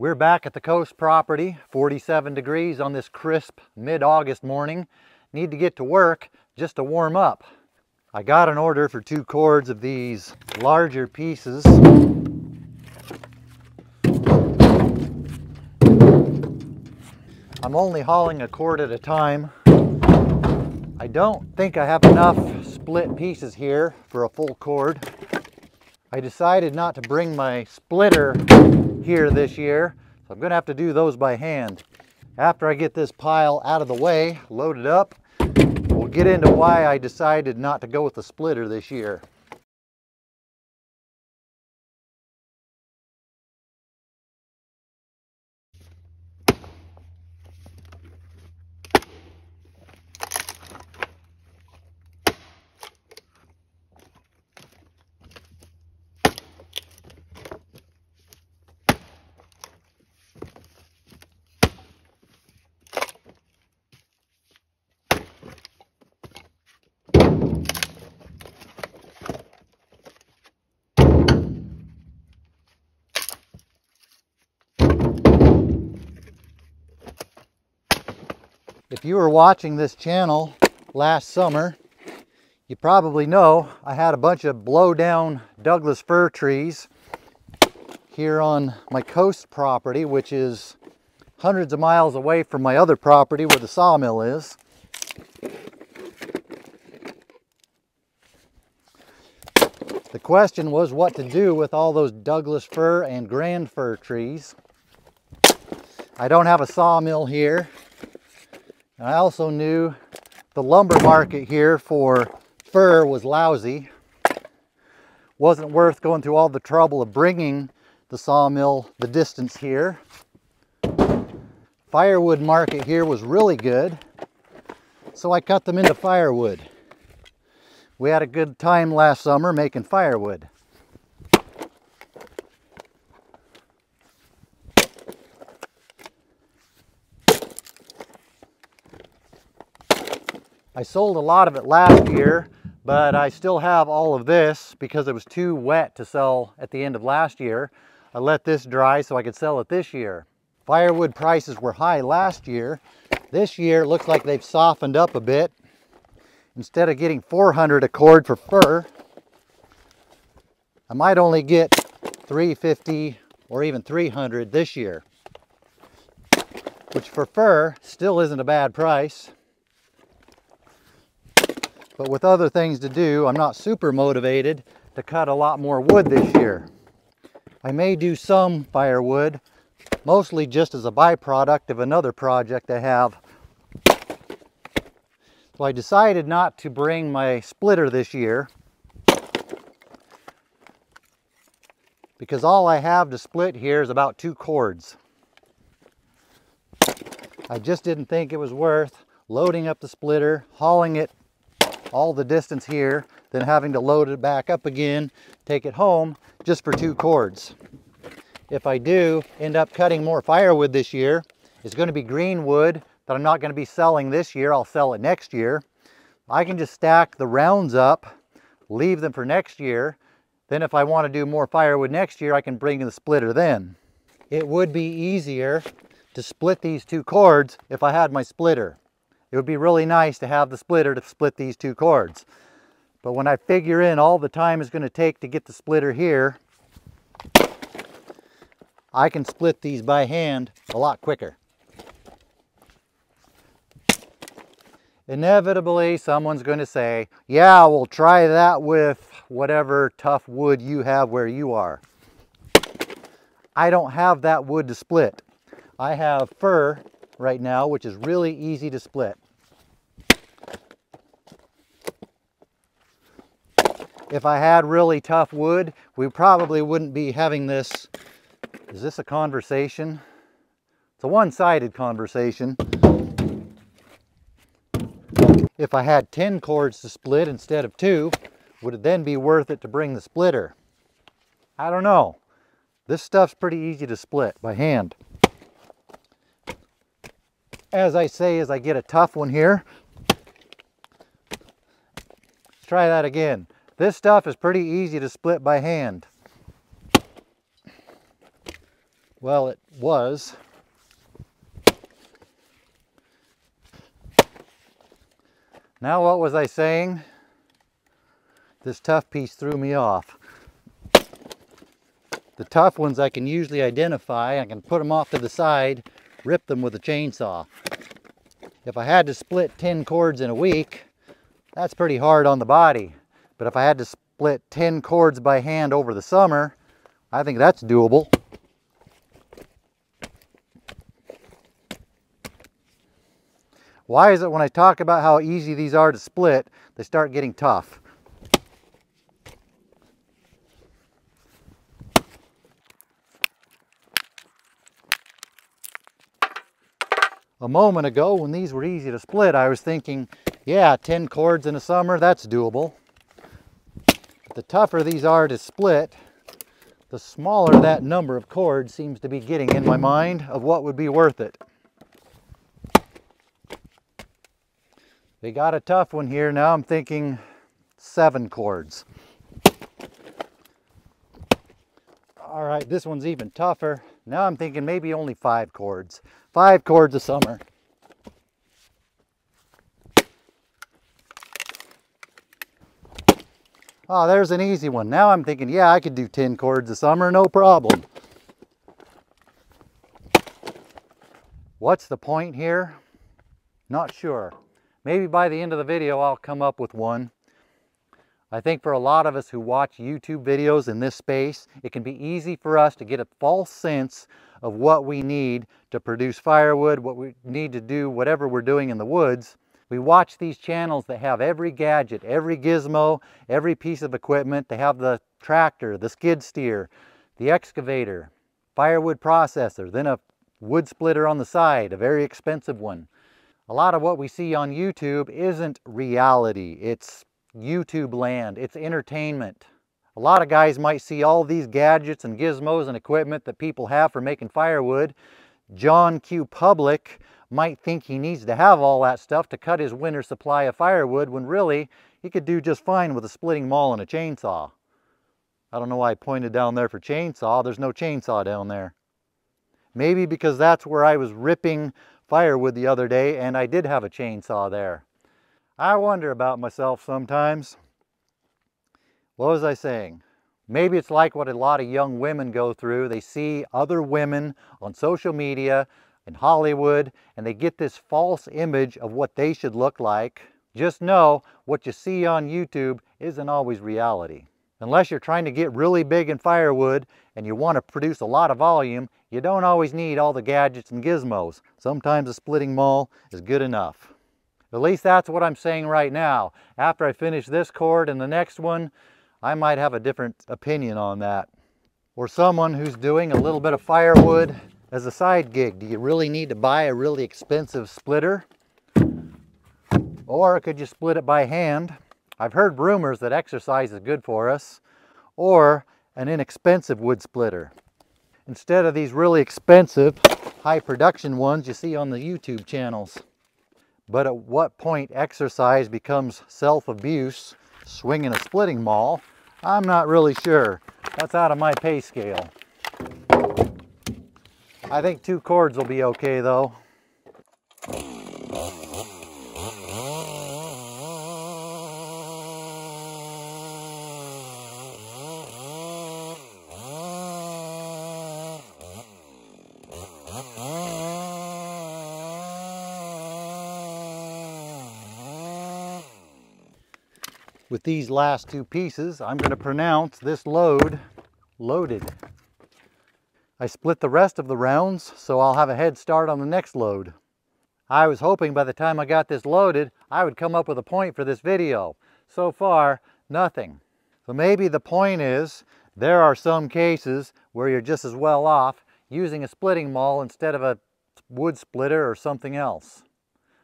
We're back at the coast property, 47 degrees on this crisp mid-August morning. Need to get to work just to warm up. I got an order for 2 cords of these larger pieces. I'm only hauling a cord at a time. I don't think I have enough split pieces here for a full cord. I decided not to bring my splitter here this year, so I'm going to have to do those by hand. After I get this pile out of the way, loaded up, we'll get into why I decided not to go with the splitter this year. If you were watching this channel last summer, you probably know I had a bunch of blow down Douglas fir trees here on my coast property, which is hundreds of miles away from my other property where the sawmill is. The question was what to do with all those Douglas fir and grand fir trees. I don't have a sawmill here. I also knew the lumber market here for fir was lousy. Wasn't worth going through all the trouble of bringing the sawmill the distance here. Firewood market here was really good, so I cut them into firewood. We had a good time last summer making firewood. I sold a lot of it last year, but I still have all of this because it was too wet to sell at the end of last year. I let this dry so I could sell it this year. Firewood prices were high last year. This year it looks like they've softened up a bit. Instead of getting $400 a cord for fir, I might only get $350 or even $300 this year, which for fir still isn't a bad price. But with other things to do, I'm not super motivated to cut a lot more wood this year. I may do some firewood, mostly just as a byproduct of another project I have. So I decided not to bring my splitter this year because all I have to split here is about 2 cords. I just didn't think it was worth loading up the splitter, hauling it all the distance here, then having to load it back up again, take it home just for 2 cords. If I do end up cutting more firewood this year, it's going to be green wood that I'm not going to be selling this year. I'll sell it next year. I can just stack the rounds up, leave them for next year. Then if I want to do more firewood next year, I can bring the splitter then. It would be easier to split these 2 cords if I had my splitter. It would be really nice to have the splitter to split these 2 cords. But when I figure in all the time it's going to take to get the splitter here, I can split these by hand a lot quicker. Inevitably, someone's going to say, yeah, we'll try that with whatever tough wood you have where you are. I don't have that wood to split. I have fir right now, which is really easy to split. If I had really tough wood, we probably wouldn't be having this. Is this a conversation? It's a one-sided conversation. If I had 10 cords to split instead of 2, would it then be worth it to bring the splitter? I don't know. This stuff's pretty easy to split by hand. As I say, as I get a tough one here. Let's try that again. This stuff is pretty easy to split by hand. Well, it was. Now what was I saying? This tough piece threw me off. The tough ones I can usually identify. I can put them off to the side, rip them with a chainsaw. If I had to split 10 cords in a week, that's pretty hard on the body. But if I had to split 10 cords by hand over the summer, I think that's doable. Why is it when I talk about how easy these are to split, they start getting tough? A moment ago, when these were easy to split, I was thinking, yeah, 10 cords in the summer, that's doable. But the tougher these are to split, the smaller that number of cords seems to be getting in my mind of what would be worth it. They got a tough one here. Now I'm thinking 7 cords. All right, this one's even tougher. Now I'm thinking maybe only 5 cords. 5 cords a summer. Oh, there's an easy one. Now I'm thinking, yeah, I could do 10 cords a summer, no problem. What's the point here? Not sure. Maybe by the end of the video I'll come up with one. I think for a lot of us who watch YouTube videos in this space, it can be easy for us to get a false sense of what we need to produce firewood, what we need to do, whatever we're doing in the woods. We watch these channels that have every gadget, every gizmo, every piece of equipment. They have the tractor, the skid steer, the excavator, firewood processor, then a wood splitter on the side, a very expensive one. A lot of what we see on YouTube isn't reality. It's YouTube land. It's entertainment. A lot of guys might see all these gadgets and gizmos and equipment that people have for making firewood. John Q. Public might think he needs to have all that stuff to cut his winter supply of firewood when really he could do just fine with a splitting maul and a chainsaw. I don't know why I pointed down there for chainsaw. There's no chainsaw down there. Maybe because that's where I was ripping firewood the other day and I did have a chainsaw there. I wonder about myself sometimes. What was I saying? Maybe it's like what a lot of young women go through. They see other women on social media, in Hollywood, and they get this false image of what they should look like. Just know what you see on YouTube isn't always reality. Unless you're trying to get really big in firewood and you want to produce a lot of volume, you don't always need all the gadgets and gizmos. Sometimes a splitting maul is good enough. At least that's what I'm saying right now. After I finish this cord and the next one, I might have a different opinion on that. Or someone who's doing a little bit of firewood as a side gig. Do you really need to buy a really expensive splitter? Or could you split it by hand? I've heard rumors that exercise is good for us. Or an inexpensive wood splitter. Instead of these really expensive, high production ones you see on the YouTube channels. But at what point exercise becomes self-abuse, swinging a splitting maul, I'm not really sure. That's out of my pay scale. I think 2 cords will be okay though. With these last 2 pieces, I'm going to pronounce this load loaded. I split the rest of the rounds, so I'll have a head start on the next load. I was hoping by the time I got this loaded, I would come up with a point for this video. So far, nothing. So maybe the point is, there are some cases where you're just as well off using a splitting maul instead of a wood splitter or something else.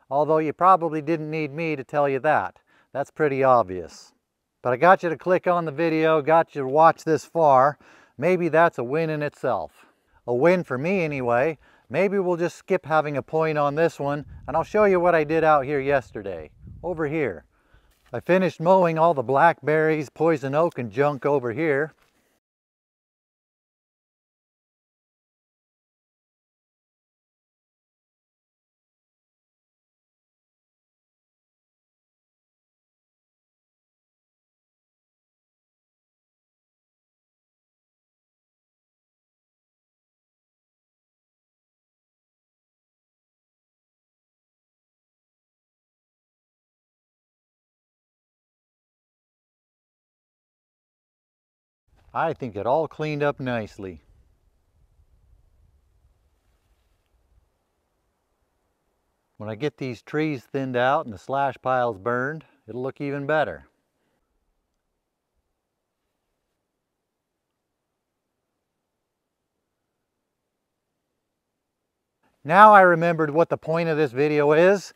Although you probably didn't need me to tell you that. That's pretty obvious. But I got you to click on the video, got you to watch this far. Maybe that's a win in itself. A win for me anyway. Maybe we'll just skip having a point on this one and I'll show you what I did out here yesterday. Over here. I finished mowing all the blackberries, poison oak and junk over here. I think it all cleaned up nicely. When I get these trees thinned out and the slash piles burned, it'll look even better. Now I remembered what the point of this video is.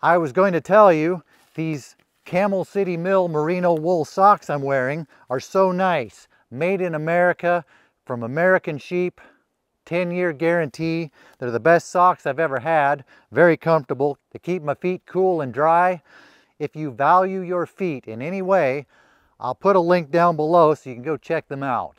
I was going to tell you these Camel City Mill merino wool socks I'm wearing are so nice. Made in America from American sheep, 10-year guarantee. They're the best socks I've ever had. Very comfortable to keep my feet cool and dry. If you value your feet in any way, I'll put a link down below so you can go check them out.